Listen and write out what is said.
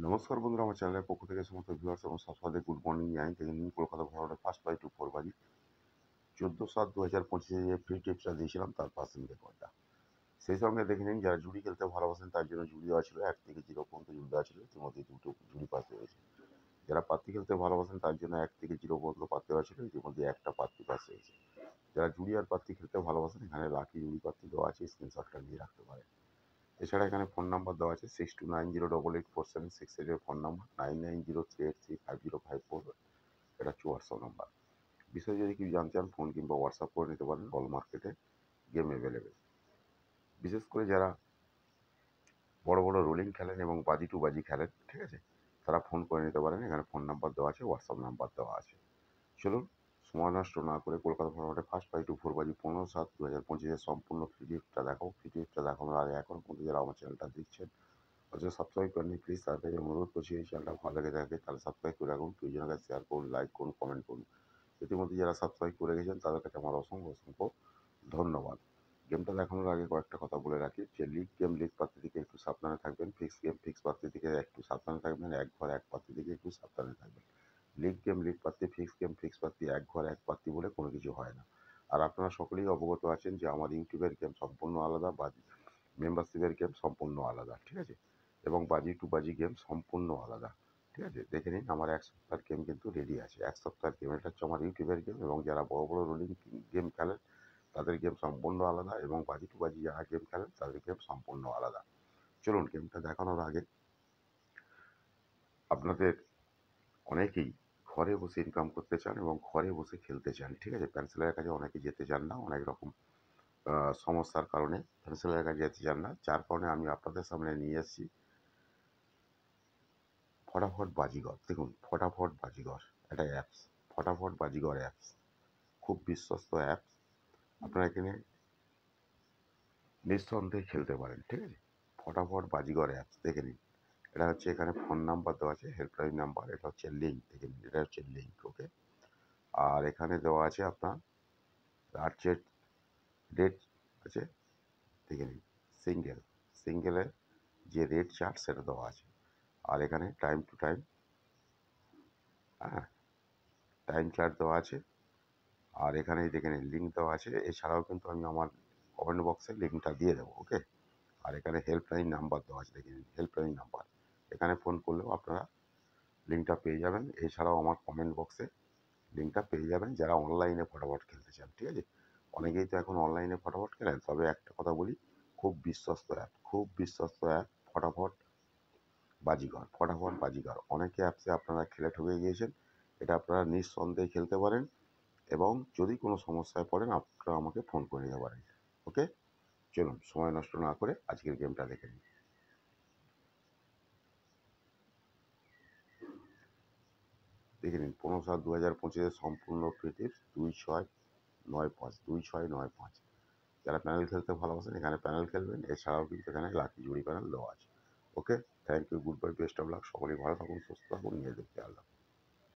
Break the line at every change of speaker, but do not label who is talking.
নমস্কার বন্ধুরা, আমার চ্যানেলের পক্ষ থেকে সমস্ত ভিউয়ার্স এবং সাবস্ক্রাইবারদের গুড মর্নিং জানাই। দেখে নিন কলকাতা ভ্রমণের ফার্স্ট বাই টু ফোর বাজি 14/7/2025 যে ফ্রি টিপসটা দিয়েছিলাম তার পার্সেন্ট রেকর্ডটা। সেই সঙ্গে দেখে নিন যারা জুড়ি খেলতে ভালোবাসেন তার জন্য জুড়ি দেওয়া ছিল 1 থেকে 0 পর্যন্ত জুড়ি দেওয়া ছিল, ইতিমধ্যে দুটো জুড়ি পাস হয়েছে। যারা পাত্তি খেলতে ভালোবাসেন তার জন্য 1 থেকে 0 পর্যন্ত পাত্তি দেওয়া ছিল, ইতিমধ্যে একটা পাত্তি পাস হয়েছে। যারা জুড়ি আর পাত্তি খেলতে ভালোবাসেন এখানে লাকি জুড়ি পাত্তি দেওয়া আছে, স্ক্রিনশটটা নিয়ে রাখতে পারেন। এছাড়া এখানে ফোন নাম্বার দেওয়া আছে 6290884768 এর ফোন নাম্বার, 9903835054 এটা হোয়াটসঅ্যাপ নাম্বার। বিষয়ে যদি কিছু জানতে চান ফোন কিংবা হোয়াটসঅ্যাপ করে নিতে পারেন। অল মার্কেটে গেম অ্যাভেলেবেল। বিশেষ করে যারা বড় বড় রোলিং খেলেন এবং বাজি টু বাজি খেলেন, ঠিক আছে, তারা ফোন করে নিতে পারেন। এখানে ফোন নাম্বার দেওয়া আছে, হোয়াটসঅ্যাপ নাম্বার দেওয়া আছে। চলুন সময় নষ্ট না করে কলকাতা ফরম্যাটে ফার্স্ট বাই টু ফোর বাজি 15/7/2025 সম্পূর্ণ ভিডিওটা দেখাবো। ভিডিওটা দেখানোর আগে এখন পর্যন্ত যারা আমার চ্যানেলটা দেখছেন অথচ সাবস্ক্রাইব করেননি, প্লিজ তার কাছে অনুরোধ করছি এই চ্যানেলটা ভালো লেগে থাকে তাহলে সাবস্ক্রাইব করে রাখুন, প্রিয়জনের কাছে শেয়ার করুন, লাইক করুন, কমেন্ট করুন। ইতিমধ্যে যারা সাবস্ক্রাইব করে গেছেন তাদের কাছে আমার অসংখ্য অসংখ্য ধন্যবাদ। গেমটা দেখানোর আগে কয়েকটা কথা বলে রাখি যে লিগ গেম লিগ পাত্তি থেকে একটু সাবধানে থাকবেন, ফিক্স গেম ফিক্স পাত্তি থেকে একটু সাবধানে থাকবেন, এক ঘর এক পাত্তি থেকে একটু সাবধানে থাকবেন। লিগ গেম লিগ পাত্তি, ফিক্স গেম ফিক্স পাত্তি, এক ঘর এক পাত্তি বলে কোনো কিছু হয় না। আর আপনারা সকলেই অবগত আছেন যে আমার ইউটিউবের গেম সম্পূর্ণ আলাদা, বা মেম্বারশিপের গেম সম্পূর্ণ আলাদা, ঠিক আছে, এবং বাজি টু বাজি গেম সম্পূর্ণ আলাদা। ঠিক আছে, দেখে নিন আমার 1 সপ্তাহের গেম কিন্তু রেডি আছে। 1 সপ্তাহের গেম, এটা হচ্ছে আমার ইউটিউবের গেম, এবং যারা বড় বড় রোলিং গেম খেলেন তাদের গেম সম্পূর্ণ আলাদা, এবং বাজি টু বাজি যারা গেম খেলেন তাদের গেম সম্পূর্ণ আলাদা। চলুন গেমটা দেখানোর আগে, আপনাদের অনেকেই ঘরে বসে ইনকাম করতে চান এবং ঘরে বসে খেলতে চান, ঠিক আছে, প্যান্সেলের কাছে অনেকে যেতে চান না, অনেক রকম সমস্যার কারণে প্যান্সেলের কাছে যেতে চান না, যার কারণে আমি আপনাদের সামনে নিয়ে এসেছি ফটাফট বাজিগর। দেখুন ফটাফট বাজিগর একটা অ্যাপস, ফটাফট বাজিগর অ্যাপস খুব বিশ্বস্ত অ্যাপস। আপনারা এখানে নিঃসন্দেহে খেলতে পারেন, ঠিক আছে। ফটাফট বাজিগর অ্যাপস দেখে নিন। এটা হচ্ছে এখানে ফোন নাম্বার দেওয়া আছে, হেল্পলাইন নাম্বার, এটা হচ্ছে লিঙ্ক, দেখে নিন এটা হচ্ছে লিঙ্ক, ওকে। আর এখানে দেওয়া আছে আপনার লার্জের রেট আছে, দেখে নিন। সিঙ্গেল সিঙ্গেলের যে রেট চার্ট সেটা দেওয়া আছে। আর এখানে টাইম টু টাইম, হ্যাঁ, টাইম চার্ট দেওয়া আছে। আর এখানে দেখে নিন লিঙ্ক দেওয়া আছে। এছাড়াও কিন্তু আমি আমার কমেন্ট বক্সে লিঙ্কটা দিয়ে দেবো, ওকে। আর এখানে হেল্পলাইন নাম্বার দেওয়া আছে, দেখে নিন হেল্পলাইন নাম্বার, এখানে ফোন করলেও আপনারা লিঙ্কটা পেয়ে যাবেন। এছাড়াও আমার কমেন্ট বক্সে লিঙ্কটা পেয়ে যাবেন যারা অনলাইনে ফটাফট খেলতে চান, ঠিক আছে। অনেকেই তো এখন অনলাইনে ফটাফট খেলেন, তবে একটা কথা বলি, খুব বিশ্বস্ত অ্যাপ, খুব বিশ্বস্ত অ্যাপ ফটাফট বাজিগর। ফটাফট বাজিগর অনেকে অ্যাপসে আপনারা খেলে ঠকে গিয়েছেন, এটা আপনারা নিঃসন্দেহে খেলতে পারেন, এবং যদি কোনো সমস্যায় পড়েন আপনারা আমাকে ফোন করে নিতে পারেন, ওকে। চলুন সময় নষ্ট না করে আজকের গেমটা দেখে নিন। দেখে নিন 15/7/2025 সম্পূর্ণ ফ্রি টিপস 2695, 2695। যারা প্যানেল খেলতে ভালোবাসেন এখানে প্যানেল খেলবেন, এছাড়াও কিন্তু এখানে লাকি জুড়ি প্যানেল দেওয়া আছে, okay. Thank you, goodbye, best of luck, সকলেই ভালো থাকুন, সুস্থ থাকুন, নিজেদের খেয়াল রাখুন।